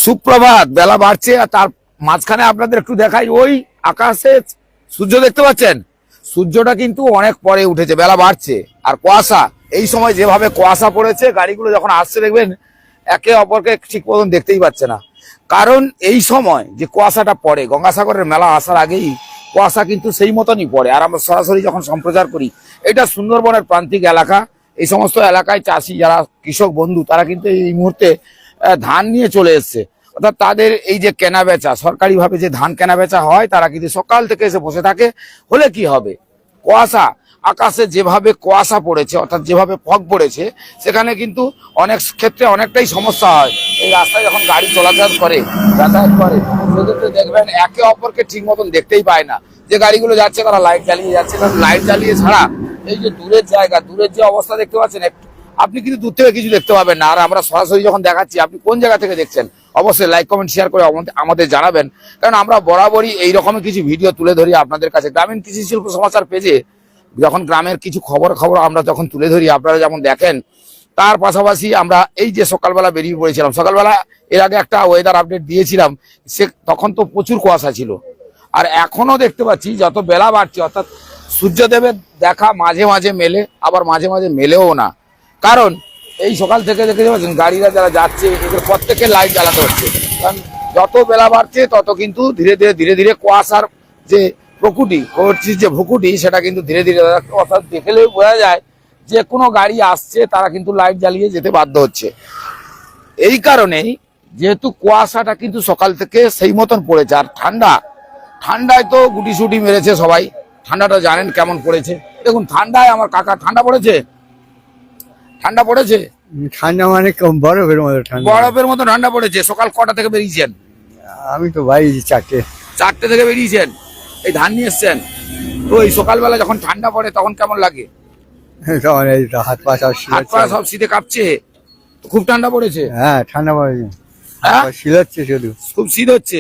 সুপ্রভাত। বেলা বাড়ছে আর তার মাঝখানে আপনাদের একটু দেখাই, ওই আকাশে সূর্য দেখতে পাচ্ছেন। সূর্যটা কিন্তু অনেক পরে উঠেছে, বেলা বাড়ছে। আর কুয়াশা, এই সময় যেভাবে কুয়াশা পড়েছে, গাড়িগুলো যখন আসছে দেখবেন একে অপরকে ঠিক মতন দেখতেই পাচ্ছে না। কারণ এই সময় যে কুয়াশাটা পড়ে, গঙ্গাসাগরের মেলা আসার আগেই কুয়াশা কিন্তু সেই মতনই পড়ে। আর আমরা সরাসরি যখন সম্প্রচার করি, এটা সুন্দরবনের প্রান্তিক এলাকা। এই সমস্ত এলাকায় চাষি যারা কৃষক বন্ধু, তারা কিন্তু এই মুহূর্তে ধান নিয়ে চলে এসছে। অর্থাৎ তাদের এই যে কেনা বেচা, সরকারিভাবে যে ধান কেনা বেচা হয়, তারা কিন্তু সকাল থেকে এসে বসে থাকে। হলে কি হবে, কুয়াশা, আকাশে যেভাবে কুয়াশা পড়েছে, অর্থাৎ যেভাবে ফগ পড়েছে, সেখানে কিন্তু অনেক ক্ষেত্রে অনেকটাই সমস্যা হয়। এই রাস্তায় যখন গাড়ি চলাচল করে, যাতায়াত করে, সেক্ষেত্রে দেখবেন একে অপরকে ঠিক মতন দেখতেই পায় না। যে গাড়িগুলো যাচ্ছে তারা লাইট জ্বালিয়ে যাচ্ছে, কারণ লাইট জ্বালিয়ে ছাড়া এই যে দূরের জায়গা, দূরের যে অবস্থা দেখতে পাচ্ছেন, আপনি কিন্তু দূর থেকে কিছু দেখতে পাবেন না। আর আমরা সরাসরি যখন দেখাচ্ছি, আপনি কোন জায়গা থেকে দেখছেন অবশ্যই লাইক কমেন্ট শেয়ার করে আমাদের জানাবেন। কারণ আমরা বরাবরই এইরকমের কিছু ভিডিও তুলে ধরি আপনাদের কাছে। গ্রামীণ কৃষি শিল্প সমাচার পেজে যখন গ্রামের কিছু খবর আমরা যখন তুলে ধরি, আপনারা যেমন দেখেন। তার পাশাপাশি আমরা এই যে সকালবেলা বেরিয়ে পড়েছিলাম, সকালবেলা এর আগে একটা ওয়েদার আপডেট দিয়েছিলাম, তখন তো প্রচুর কুয়াশা ছিল। আর এখনো দেখতে পাচ্ছি যত বেলা বাড়ছে, অর্থাৎ সূর্যদেবের দেখা মাঝে মাঝে মেলে, আবার মাঝে মাঝে মেলেও না। কারণ এই সকাল থেকে দেখতে পাচ্ছেন গাড়িরা যারা যাচ্ছে, এদের প্রত্যেকে লাইট জ্বালাতে হচ্ছে। কারণ যত বেলা বাড়ছে তত কিন্তু ধীরে ধীরে কুয়াশার যে প্রকৃতি, যে ভুকুটি, সেটা কিন্তু ধীরে ধীরে, অর্থাৎ দেখলেও বোঝা যায় যে কোনো গাড়ি আসছে, তারা কিন্তু লাইট জ্বালিয়ে যেতে বাধ্য হচ্ছে। এই কারণেই যেহেতু কুয়াশাটা কিন্তু সকাল থেকে সেই মতন পড়েছে। আর ঠান্ডায় তো গুটি সুটি মেরেছে সবাই। ঠান্ডাটা জানেন কেমন পড়েছে। দেখুন ঠান্ডায় আমার কাকা, ঠান্ডা পড়েছে। ঠান্ডা মানে বরফের মতো ঠান্ডা। বরফের মতো ঠান্ডা পড়েছে। সকাল কটা থেকে বেরিয়েছেন? আমি তো বেরিয়েছি চারটে থেকে বেরিয়েছেন। এই ধান নিয়ে এসছেন। তো এই সকালবেলা যখন ঠান্ডা পড়ে তখন কেমন লাগে? তখন এই হাত পা সব শীতে কাঁপছে। খুব ঠান্ডা পড়েছে। হ্যাঁ, ঠান্ডা পড়েছে। হ্যাঁ, শীত হচ্ছে, শুধু খুব শীত হচ্ছে।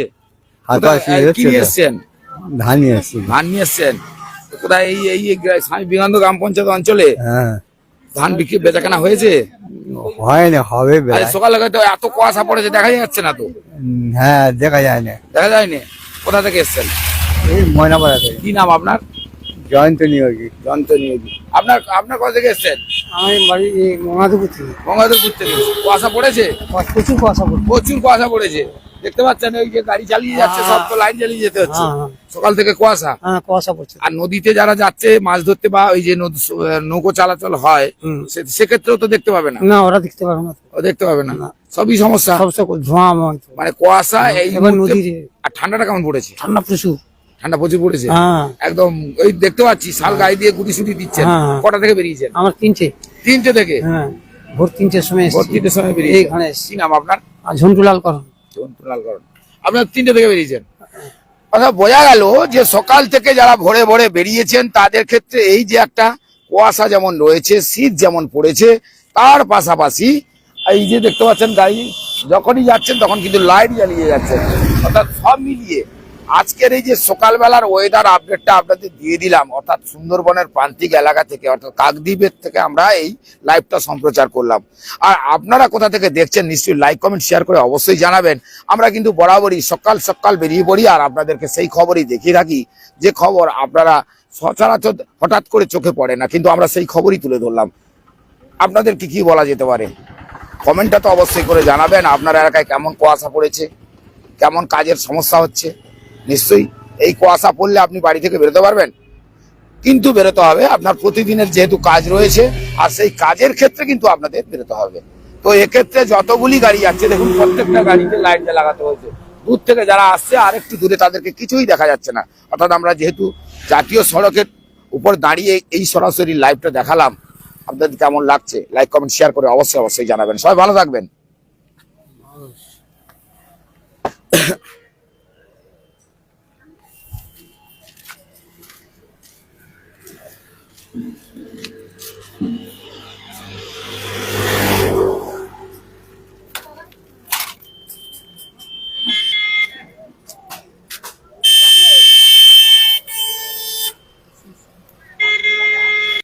হাত পা শীত হচ্ছে। কি নিয়ে এসছেন? ধান নিয়ে এসছি। ধান নিয়ে এসছেন কোথায়? এই স্বামী বিবেকানন্দ গ্রাম পঞ্চায়েত অঞ্চলে। হ্যাঁ, ধান বিক্রি বেচাকেনা হয়েছে? হয় না, হবে। সকালে তো এত কুয়াশা পড়েছে, দেখা যাচ্ছে না তো। হ্যাঁ, দেখা যায় না। দেখা যায়নি। কোথা থেকে এসছেন? এই ময়নাপাড়া থেকে। কি নাম আপনার? জয়ন্ত নিয়োগী। আপনার কোথা থেকে এসছেন? আমি বাড়ি গঙ্গাধরপুর থেকে। গঙ্গাধরপুর থেকে। কুয়াশা পড়েছে? প্রচুর কুয়াশা পড়ছে। প্রচুর কুয়াশা পড়েছে। দেখতে পাচ্ছেন ওই যে গাড়ি চালিয়ে যাচ্ছে, সব তো লাইট জ্বালিয়ে যেতে হচ্ছে। সকাল থেকে কুয়াশা। কুয়াশা পড়ছে। আর নদীতে যারা যাচ্ছে মাছ ধরতে, বা ওই যে নৌকো চলাচল হয়, সেক্ষেত্রেও তো দেখতে পাবে না। না, ওরা দেখতে পাবে না। ও দেখতে পাবে না। সবই সমস্যা। ধোঁয়া, মানে কুয়াশা। এই নদীর। আর ঠান্ডাটা কেমন পড়েছে? ঠান্ডা প্রচুর পড়েছে। একদম ওই দেখতে পাচ্ছি শাল গায়ে দিয়ে গুটি সুটি দিচ্ছেন। কটা থেকে বেরিয়েছেন? আমার তিনটে থেকে। ভোর 3টের সময়। বেরিয়ে। কি নাম আপনার? ঝন্টুলাল করণ। আপনার 3টে থেকে বেরিয়েছেন। অর্থাৎ বোঝা গেল যে সকাল থেকে যারা ভোরে ভোরে বেরিয়েছেন, তাদের ক্ষেত্রে এই যে একটা কুয়াশা যেমন রয়েছে, শীত যেমন পড়েছে, তার পাশাপাশি এই যে দেখতে পাচ্ছেন গাড়ি যখনই যাচ্ছেন তখন কিন্তু লাইট জ্বালিয়ে যাচ্ছেন। অর্থাৎ সব মিলিয়ে আজকের এই যে সকালবেলার ওয়েদার আপডেটটা আপনাদের দিয়ে দিলাম, অর্থাৎ সুন্দরবনের প্রান্তিক এলাকা থেকে, অর্থাৎ কাকদ্বীপের থেকে আমরা এই লাইভটা সম্প্রচার করলাম। আর আপনারা কোথা থেকে দেখছেন নিশ্চয়ই লাইক কমেন্ট শেয়ার করে অবশ্যই জানাবেন। আমরা কিন্তু বরাবরই সকাল বেরিয়ে পড়ি, আর আপনাদেরকে সেই খবরই দেখিয়ে রাখি যে খবর আপনারা সচরাচর হঠাৎ করে চোখে পড়ে না, কিন্তু আমরা সেই খবরই তুলে ধরলাম। আপনাদের কি বলা যেতে পারে? কমেন্টটা তো অবশ্যই করে জানাবেন। আপনার এলাকায় কেমন কুয়াশা পড়েছে, কেমন কাজের সমস্যা হচ্ছে। নিশ্চয়ই এই কুয়াশা পড়লে আপনি বাড়ি থেকে বেরোতে পারবেন, কিন্তু বেরোতে হবে আপনার প্রতিদিনের যেহেতু কাজ রয়েছে, আর সেই কাজের ক্ষেত্রে কিন্তু আপনাদের বেরোতে হবে। তো এক্ষেত্রে যতগুলি গাড়ি যাচ্ছে, দেখুন প্রত্যেকটা গাড়িতে লাইট লাগাতে হয়েছে। দূর থেকে যারা আসছে আর একটু দূরে, তাদেরকে কিছুই দেখা যাচ্ছে না। অর্থাৎ আমরা যেহেতু জাতীয় সড়কের উপর দাঁড়িয়ে এই সরাসরি লাইভটা দেখালাম, আপনাদের কেমন লাগছে লাইক কমেন্ট শেয়ার করে অবশ্যই জানাবেন। সবাই ভালো থাকবেন।